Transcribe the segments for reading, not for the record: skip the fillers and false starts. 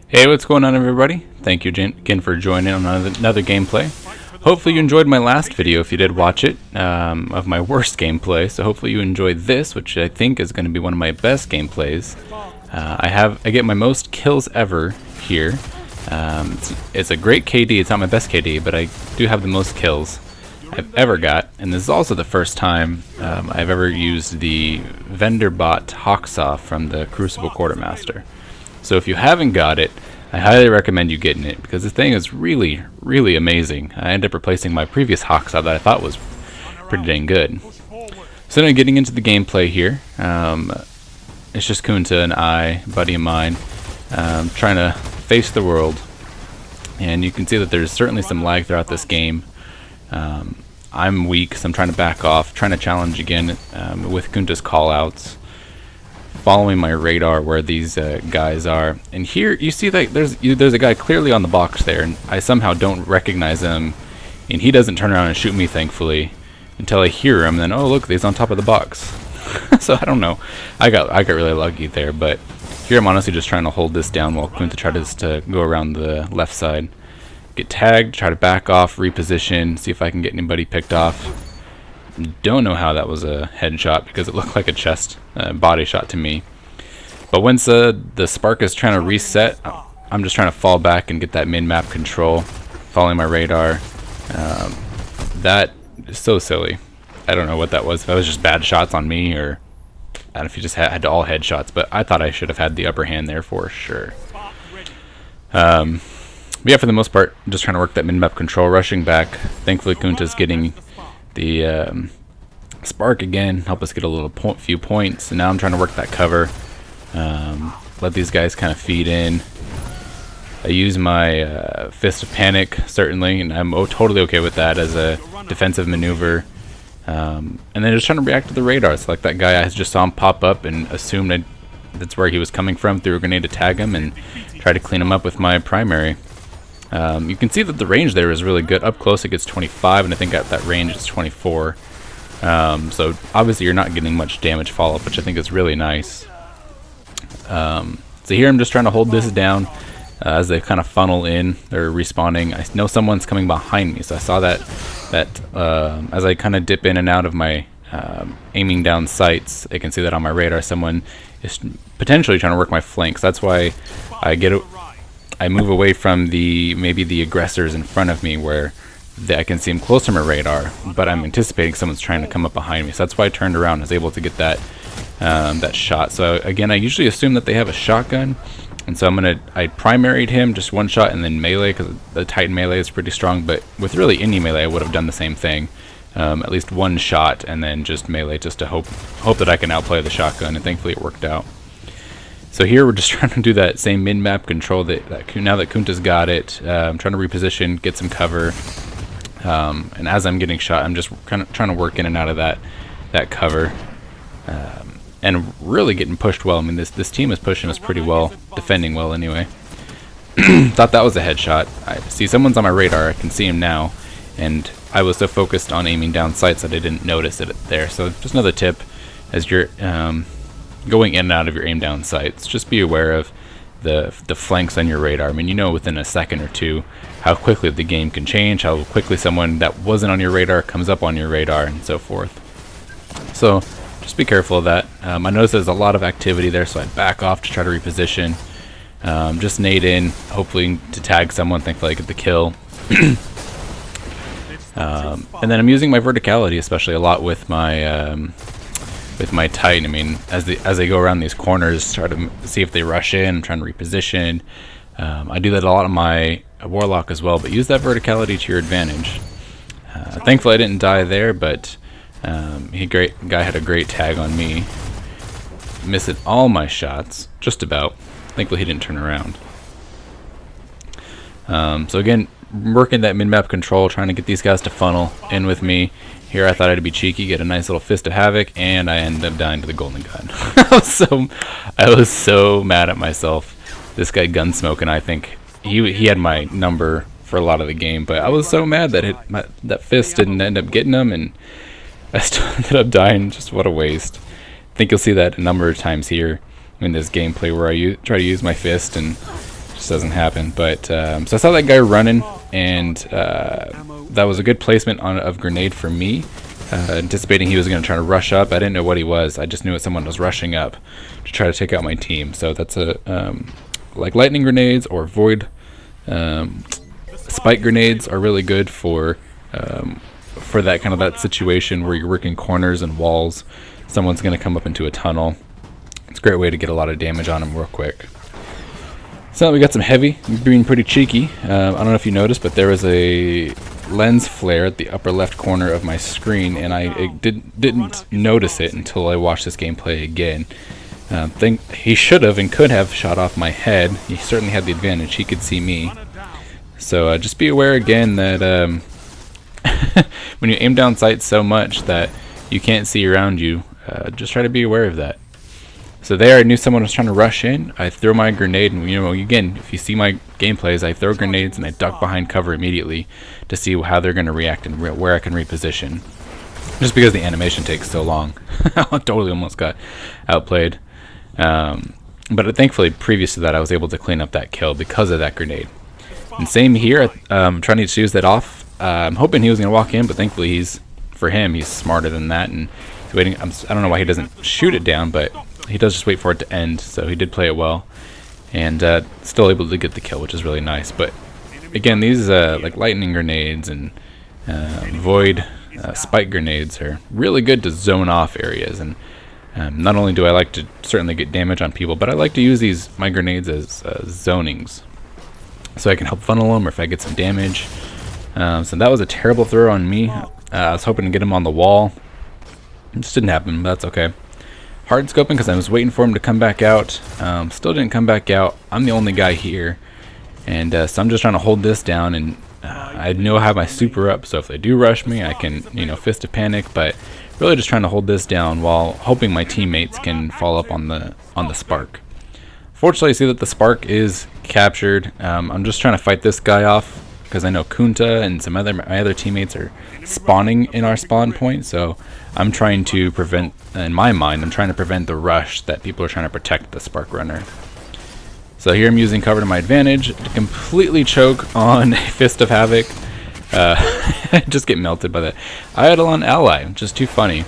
Hey, what's going on, everybody? Thank you again for joining on another gameplay. Hopefully you enjoyed my last video, if you did watch it, of my worst gameplay. So hopefully you enjoyed this, which I think is going to be one of my best gameplays. I get my most kills ever here. It's a great KD. It's not my best KD, but I do have the most kills I've ever got. And this is also the first time I've ever used the vendor bot Hawksaw from the Crucible Quartermaster. So if you haven't got it, I highly recommend you getting it, because this thing is really, really amazing. I ended up replacing my previous Hawksaw that I thought was pretty dang good. So now getting into the gameplay here, it's just Kunta and I, a buddy of mine, trying to face the world. And you can see that there's certainly some lag throughout this game. I'm weak, so I'm trying to back off, trying to challenge again with Kunta's callouts, following my radar where these guys are. And here you see that there's a guy clearly on the box there, and I somehow don't recognize him, and he doesn't turn around and shoot me, thankfully, until I hear him. And then, oh look, he's on top of the box. So I don't know, I got really lucky there. But here I'm honestly just trying to hold this down while Kunta tries to go around the left side, get tagged, try to back off, reposition, see if I can get anybody picked off. Don't know how that was a headshot, because it looked like a chest body shot to me. But once the spark is trying to reset, I'm just trying to fall back and get that min-map control, following my radar. That is so silly. I don't know what that was. If that was just bad shots on me, or I don't know if you just had all headshots, but I thought I should have had the upper hand there for sure. But yeah, for the most part, I'm just trying to work that min-map control, rushing back. Thankfully, Kunta's getting the spark again, help us get a little few points. And now I'm trying to work that cover, let these guys kind of feed in. I use my Fist of Panic, certainly, and I'm totally okay with that as a defensive maneuver. And then just trying to react to the radar. So like that guy, I just saw him pop up and assumed that's where he was coming from, threw a grenade to tag him, and try to clean him up with my primary. You can see that the range there is really good. Up close it gets 25, and I think at that range it's 24. So obviously you're not getting much damage follow-up, which I think is really nice. So here I'm just trying to hold this down as they kind of funnel in. They're respawning. I know someone's coming behind me, so I saw that as I kind of dip in and out of my aiming down sights, I can see that on my radar someone is potentially trying to work my flanks. That's why I move away from maybe the aggressors in front of me, where I can see them close to my radar, but I'm anticipating someone's trying to come up behind me. So that's why I turned around and was able to get that shot. So again, I usually assume that they have a shotgun, and so I primaried him just one shot and then melee, because the Titan melee is pretty strong. But with really any melee, I would have done the same thing, at least one shot and then just melee, just to hope that I can outplay the shotgun, and thankfully it worked out. So here we're just trying to do that same min-map control now that Kunta's got it. I'm trying to reposition, get some cover, and as I'm getting shot, I'm just kind of trying to work in and out of that cover, and really getting pushed well. I mean, this team is pushing us pretty well, defending well anyway. Thought that was a headshot. I see someone's on my radar. I can see him now, and I was so focused on aiming down sights that I didn't notice it there. So just another tip, as you're going in and out of your aim down sights, just be aware of the flanks on your radar. I mean, you know within a second or two how quickly the game can change, how quickly someone that wasn't on your radar comes up on your radar, and so forth. So just be careful of that. I noticed there's a lot of activity there, so I back off to try to reposition. Just nade in, hopefully to tag someone. Thankfully I get the kill. And then I'm using my verticality especially a lot with my Titan. I mean, as they go around these corners, try to see if they rush in. I'm trying to reposition. I do that a lot on my Warlock as well, but use that verticality to your advantage. Thankfully I didn't die there, but guy had a great tag on me. Missed all my shots, just about. Thankfully he didn't turn around. So again, working that min-map control, trying to get these guys to funnel in with me. Here I thought I'd be cheeky, get a nice little Fist of Havoc, and I ended up dying to the golden gun. I was so mad at myself. This guy Gunsmoke, I think he had my number for a lot of the game, but I was so mad that that Fist didn't end up getting him, and I still ended up dying. Just what a waste. I think you'll see that a number of times here in this gameplay where I try to use my Fist and Just doesn't happen. But so I saw that guy running, and that was a good placement of grenade for me. Anticipating he was going to try to rush up. I didn't know what he was. I just knew that someone was rushing up to try to take out my team. So that's a like lightning grenades or void spike grenades are really good for that kind of that situation where you're working corners and walls. Someone's going to come up into a tunnel. It's a great way to get a lot of damage on them real quick. So we got some heavy, being pretty cheeky. I don't know if you noticed, but there was a lens flare at the upper left corner of my screen, and I didn't notice it until I watched this gameplay again. Think he should have and could have shot off my head. He certainly had the advantage. He could see me. So just be aware again that when you aim down sights so much that you can't see around you, just try to be aware of that. So there, I knew someone was trying to rush in. I throw my grenade, and again, if you see my gameplays, I throw grenades and I duck behind cover immediately to see how they're going to react and where I can reposition. Just because the animation takes so long, I totally almost got outplayed. But thankfully, previous to that, I was able to clean up that kill because of that grenade. And same here, trying to use that off. I'm hoping he was going to walk in, but thankfully he's smarter than that, and he's waiting. I don't know why he doesn't shoot it down, but he does just wait for it to end. So he did play it well, and still able to get the kill, which is really nice. But again, these like lightning grenades and void spike grenades are really good to zone off areas. And not only do I like to certainly get damage on people, but I like to use my grenades as zonings, so I can help funnel them, or if I get some damage. So that was a terrible throw on me. I was hoping to get him on the wall. It just didn't happen, but that's okay. Hard scoping because I was waiting for him to come back out. Still didn't come back out. I'm the only guy here, and so I'm just trying to hold this down. And I know I have my super up, so if they do rush me, I can fist a panic. But really just trying to hold this down while hoping my teammates can fall up on the spark. Fortunately, I see that the spark is captured. I'm just trying to fight this guy off, because I know Kunta and my other teammates are spawning in our spawn point, so I'm trying to prevent, in my mind, I'm trying to prevent the rush that people are trying to protect the spark runner. So here I'm using cover to my advantage to completely choke on a Fist of Havoc. Just get melted by that Eidolon ally, just too funny.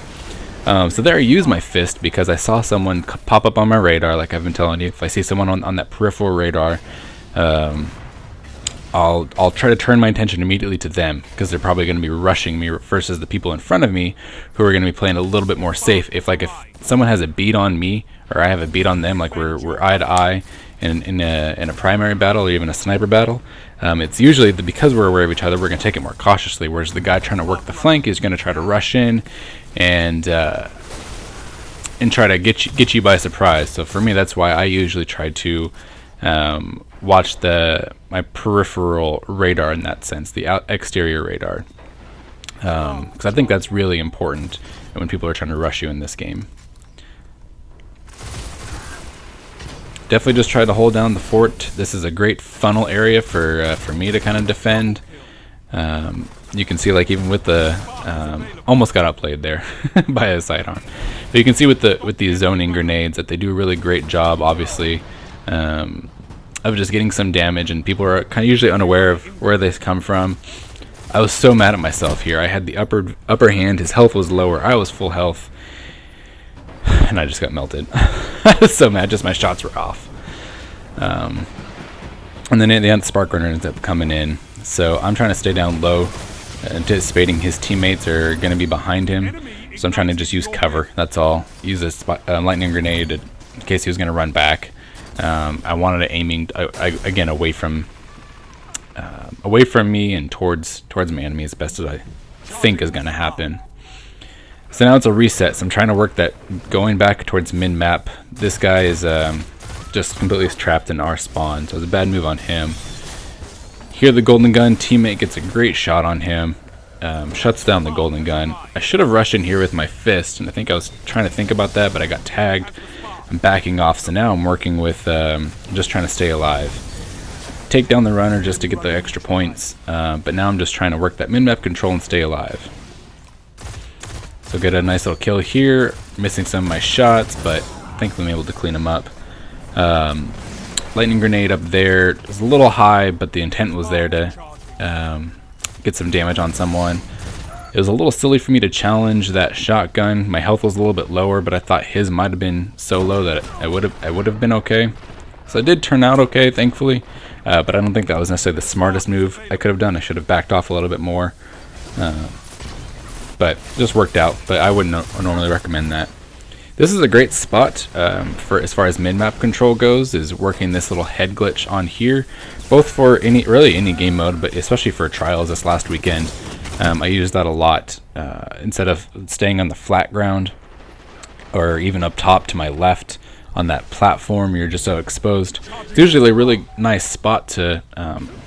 So there I use my fist because I saw someone pop up on my radar, like I've been telling you. If I see someone on that peripheral radar, I'll try to turn my attention immediately to them, because they're probably going to be rushing me versus the people in front of me who are going to be playing a little bit more safe. If someone has a beat on me, or I have a beat on them, like we're eye to eye in a primary battle or even a sniper battle, it's usually because we're aware of each other, we're going to take it more cautiously. Whereas the guy trying to work the flank is going to try to rush in and try to get you by surprise. So for me, that's why I usually try to watch my peripheral radar in that sense, the exterior radar, because I think that's really important when people are trying to rush you in this game. Definitely just try to hold down the fort. This is a great funnel area for me to kind of defend. You can see, like, even with the almost got outplayed there by a Sidon, but you can see with these zoning grenades that they do a really great job, obviously, of just getting some damage, and people are kind of usually unaware of where they come from. I was so mad at myself here. I had the upper hand. His health was lower. I was full health, and I just got melted. I was so mad. Just my shots were off. And then at the end, the spark runner ends up coming in. So I'm trying to stay down low, anticipating his teammates are going to be behind him. So I'm trying to just use cover. That's all. Use a lightning grenade in case he was going to run back. I wanted it aiming again away from me and towards my enemy as best as I think is going to happen. So now it's a reset. So I'm trying to work that going back towards min map. This guy is just completely trapped in our spawn, so it's a bad move on him. Here the golden gun teammate gets a great shot on him, shuts down the golden gun. I should have rushed in here with my fist, and I think I was trying to think about that, but I got tagged. I'm backing off, so now I'm working with just trying to stay alive. Take down the runner just to get the extra points, but now I'm just trying to work that min-map control and stay alive. So get a nice little kill here, missing some of my shots, but thankfully I'm able to clean them up. lightning grenade up there. It was a little high, but the intent was there to get some damage on someone. It was a little silly for me to challenge that shotgun. My health was a little bit lower, but I thought his might have been so low that I would have been okay. So it did turn out okay, thankfully. But I don't think that was necessarily the smartest move I could have done. I should have backed off a little bit more. But it just worked out. But I wouldn't normally recommend that. This is a great spot for as far as min-map control goes, is working this little head glitch on here, both for really any game mode, but especially for trials this last weekend. I used that a lot. Instead of staying on the flat ground or even up top to my left on that platform, you're just so exposed. It's usually a really nice spot to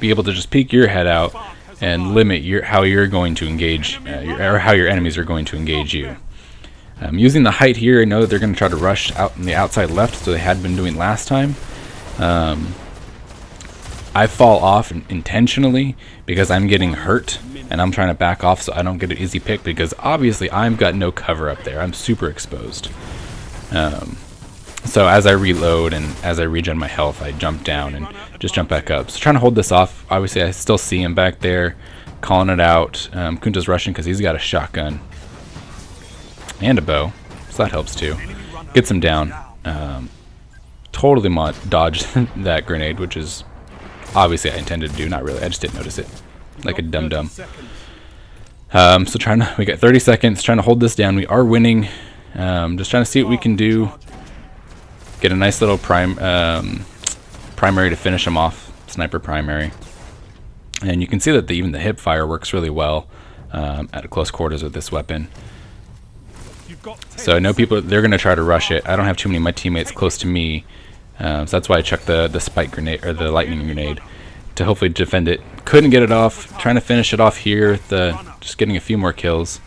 be able to just peek your head out and limit how you're going to engage, or how your enemies are going to engage you. Using the height here, I know that they're going to try to rush out on the outside left, so they had been doing last time. I fall off intentionally because I'm getting hurt, and I'm trying to back off so I don't get an easy pick, because obviously I've got no cover up there. I'm super exposed. So as I reload and as I regen my health, I jump down and just jump back up. So trying to hold this off. Obviously I still see him back there, calling it out. Kunta's rushing because he's got a shotgun and a bow, so that helps too. Gets him down. Totally dodged that grenade, which is obviously I intended to do. Not really, I just didn't notice it, like a dum-dum. So we got 30 seconds, trying to hold this down. We are winning. Just trying to see what we can do. Get a nice little primary to finish him off, sniper primary. And you can see that even the hip fire works really well at close quarters with this weapon. So I know they're going to try to rush it. I don't have too many of my teammates close to me, so that's why I chucked the spike grenade, or the lightning grenade, to hopefully defend it. Couldn't get it off. Trying to finish it off here with just getting a few more kills,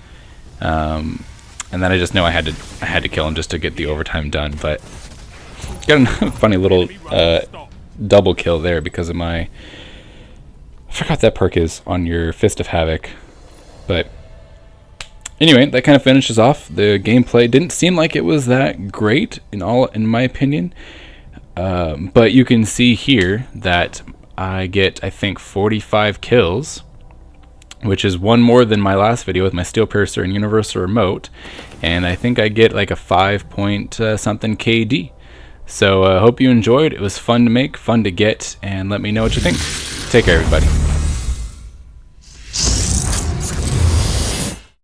and then I just know I had to kill him just to get the overtime done. But got a funny little double kill there because of I forgot what that perk is on your Fist of Havoc, but. Anyway, that kind of finishes off the gameplay. Didn't seem like it was that great in my opinion, but you can see here that I get, I think, 45 kills, which is one more than my last video with my Steel Piercer and Universal Remote, and I think I get like a 5 point something KD. So I hope you enjoyed. It was fun to make, fun to get, and let me know what you think. Take care, everybody.